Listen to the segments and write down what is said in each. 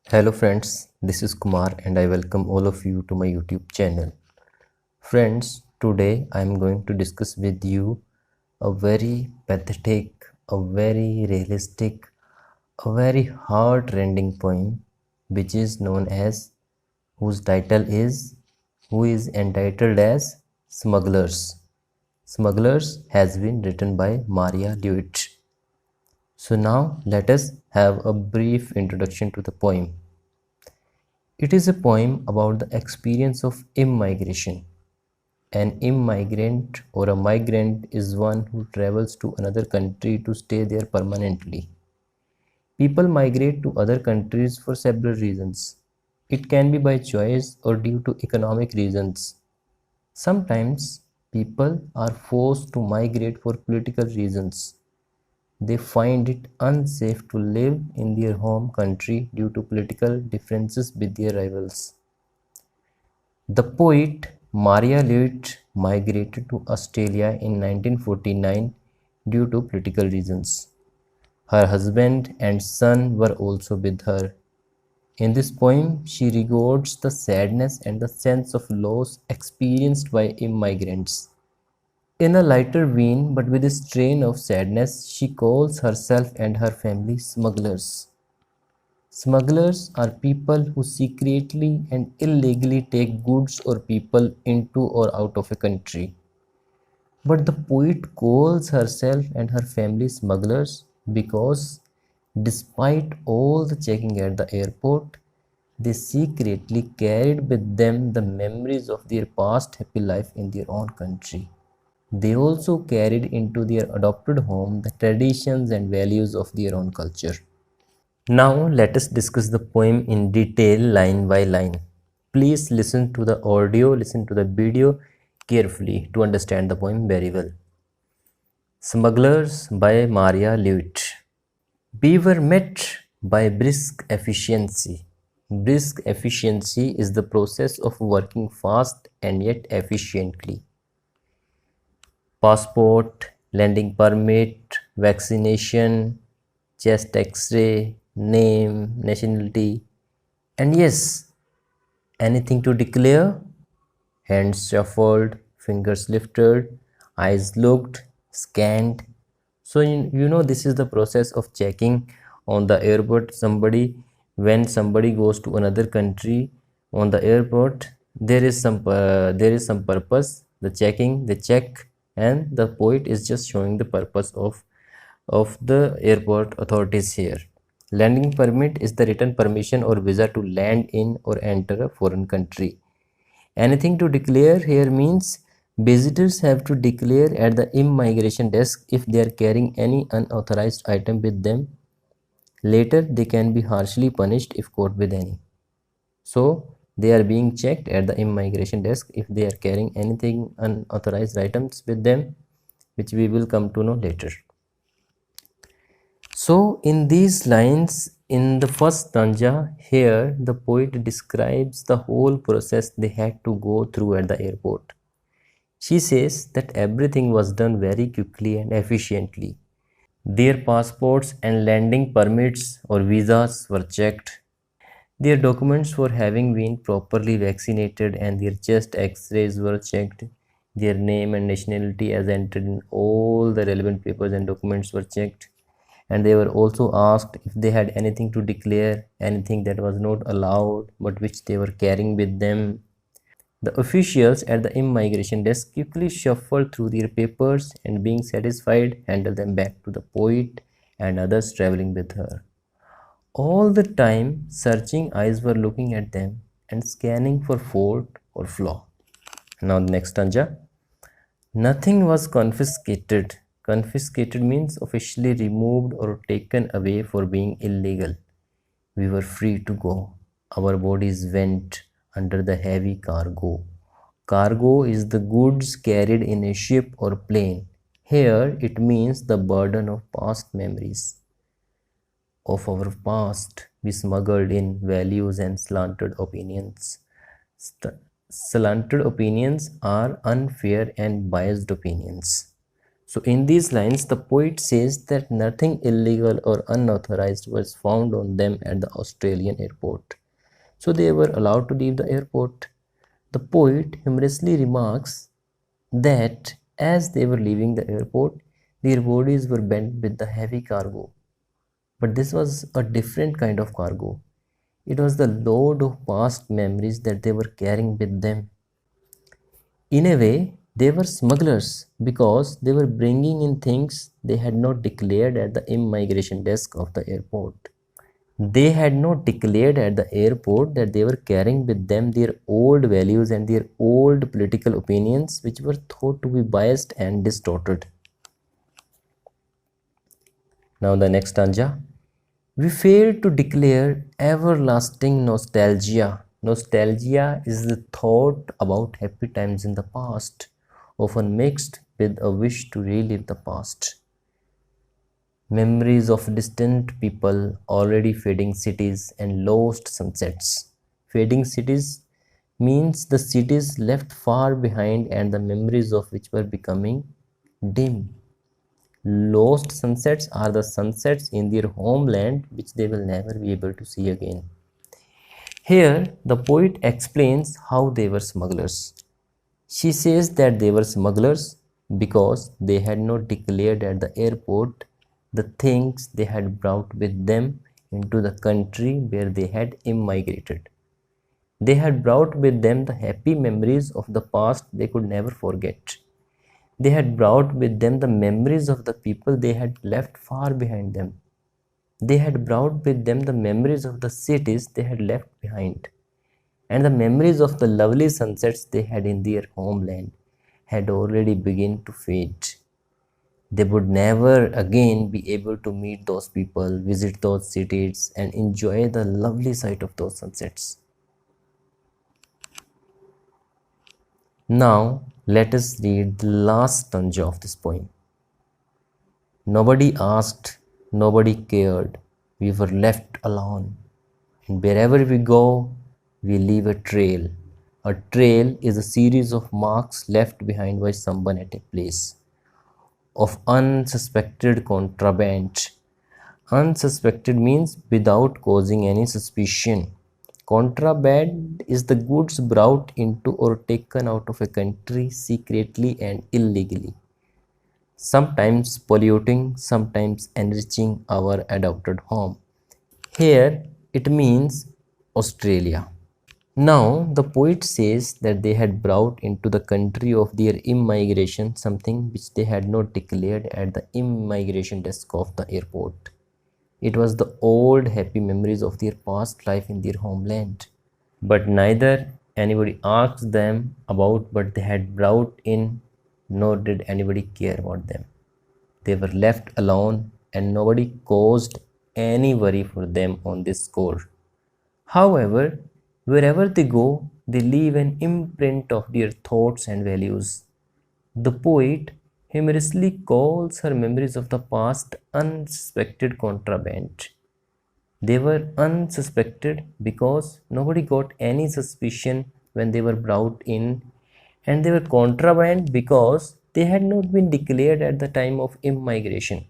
Hello friends, this is Kumar and I welcome all of you to my YouTube channel. Friends, today I am going to discuss with you a very pathetic, a very realistic, a very heart-rending poem which is known as whose title is who is entitled as Smugglers. Smugglers has been written by Maria Lewitt. So now let us have a brief introduction to the poem. It is a poem about the experience of immigration. An immigrant or a migrant is one who travels to another country to stay there permanently. People migrate to other countries for several reasons. It can be by choice or due to economic reasons. Sometimes people are forced to migrate for political reasons. They find it unsafe to live in their home country due to political differences with their rivals. The poet Maria Lewitt migrated to Australia in 1949 due to political reasons. Her husband and son were also with her. In this poem, she records the sadness and the sense of loss experienced by immigrants. In a lighter vein, but with a strain of sadness, she calls herself and her family smugglers. Smugglers are people who secretly and illegally take goods or people into or out of a country. But the poet calls herself and her family smugglers because, despite all the checking at the airport, they secretly carried with them the memories of their past happy life in their own country. They also carried into their adopted home the traditions and values of their own culture. Now let us discuss the poem in detail line by line. Please listen to the audio, listen to the video carefully to understand the poem very well. Smugglers by Maria Lewitt. We were met by brisk efficiency. Brisk efficiency is the process of working fast and yet efficiently. Passport, landing permit, vaccination, chest x-ray, name, nationality, and yes, anything to declare? Hands shuffled, fingers lifted, eyes looked, scanned. So this is the process of checking on the airport. When somebody goes to another country on the airport, there is some purpose. The checking, the check, and the poet is just showing the purpose of the airport authorities here. Landing permit is the written permission or visa to land in or enter a foreign country. Anything to declare here means visitors have to declare at the immigration desk if they are carrying any unauthorized item with them. Later, they can be harshly punished if caught with any. So, they are being checked at the immigration desk if they are carrying anything unauthorized items with them, which we will come to know later. So, in these lines, in the first stanza, here the poet describes the whole process they had to go through at the airport. She says that everything was done very quickly and efficiently. Their passports and landing permits or visas were checked. Their documents for having been properly vaccinated and their chest x-rays were checked. Their name and nationality as entered in all the relevant papers and documents were checked. And they were also asked if they had anything to declare, anything that was not allowed but which they were carrying with them. The officials at the immigration desk quickly shuffled through their papers and, being satisfied, handed them back to the poet and others traveling with her. All the time, searching eyes were looking at them and scanning for fault or flaw. Now, the next stanza. Nothing was confiscated. Confiscated means officially removed or taken away for being illegal. We were free to go. Our bodies went under the heavy cargo. Cargo is the goods carried in a ship or plane. Here it means the burden of past memories. Of our past, we smuggled in values and slanted opinions. Slanted opinions are unfair and biased opinions. So in these lines, the poet says that nothing illegal or unauthorized was found on them at the Australian airport. So they were allowed to leave the airport. The poet humorously remarks that as they were leaving the airport, their bodies were bent with the heavy cargo. But this was a different kind of cargo. It was the load of past memories that they were carrying with them. In a way, they were smugglers because they were bringing in things they had not declared at the immigration desk of the airport. They had not declared at the airport that they were carrying with them their old values and their old political opinions, which were thought to be biased and distorted. Now, the next stanza. We fail to declare everlasting nostalgia. Nostalgia is the thought about happy times in the past, often mixed with a wish to relive the past. Memories of distant people, already fading cities, and lost sunsets. Fading cities means the cities left far behind and the memories of which were becoming dim. Lost sunsets are the sunsets in their homeland which they will never be able to see again. Here, the poet explains how they were smugglers. She says that they were smugglers because they had not declared at the airport the things they had brought with them into the country where they had immigrated. They had brought with them the happy memories of the past they could never forget. They had brought with them the memories of the people they had left far behind them. They had brought with them the memories of the cities they had left behind. And the memories of the lovely sunsets they had in their homeland had already begun to fade. They would never again be able to meet those people, visit those cities, and enjoy the lovely sight of those sunsets. Now, let us read the last stanza of this poem. Nobody asked, nobody cared. We were left alone. And wherever we go, we leave a trail. A trail is a series of marks left behind by someone at a place of unsuspected contraband. Unsuspected means without causing any suspicion. Contraband is the goods brought into or taken out of a country secretly and illegally, sometimes polluting, sometimes enriching our adopted home. Here it means Australia. Now the poet says that they had brought into the country of their immigration something which they had not declared at the immigration desk of the airport. It was the old happy memories of their past life in their homeland. But neither anybody asked them about what they had brought in, nor did anybody care about them. They were left alone and nobody caused any worry for them on this score. However, wherever they go, they leave an imprint of their thoughts and values. The poet humorously calls her memories of the past unsuspected contraband. They were unsuspected because nobody got any suspicion when they were brought in, and they were contraband because they had not been declared at the time of immigration.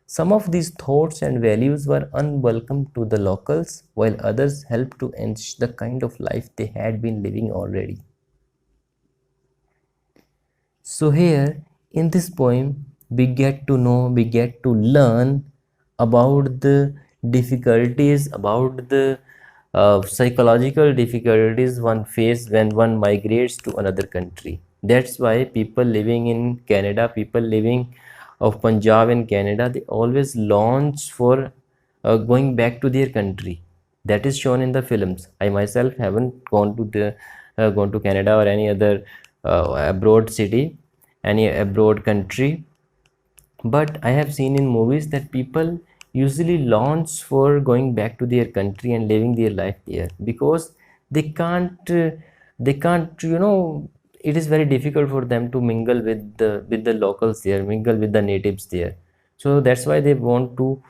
Some of these thoughts and values were unwelcome to the locals, while others helped to enrich the kind of life they had been living already. So, here in this poem, we get to know, we get to learn about the difficulties, about the psychological difficulties one faces when one migrates to another country. That's why people living in Canada, people living of Punjab in Canada, they always launch for going back to their country. That is shown in the films. I myself haven't gone to Canada or any other abroad city, any abroad country, but I have seen in movies that people usually launch for going back to their country and living their life there because they can't it is very difficult for them to mingle with the locals there, mingle with the natives there. So that's why they want to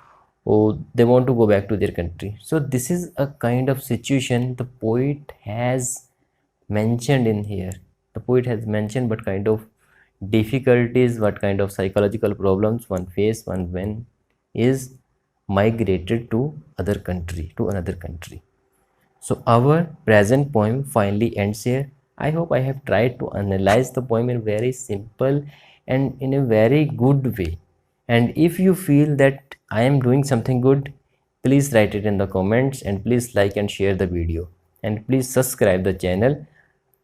go back to their country. So this is a kind of situation the poet has mentioned in here. The poet has mentioned but kind of difficulties, what kind of psychological problems one face one when is migrated to another country. So our present poem finally ends here. I hope I have tried to analyze the poem in very simple and in a very good way. And if you feel that I am doing something good, please write it in the comments, and please like and share the video, and please subscribe the channel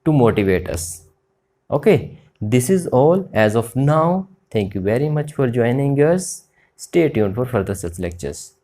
to motivate us. Okay, this is all as of now. Thank you very much for joining us. Stay tuned for further such lectures.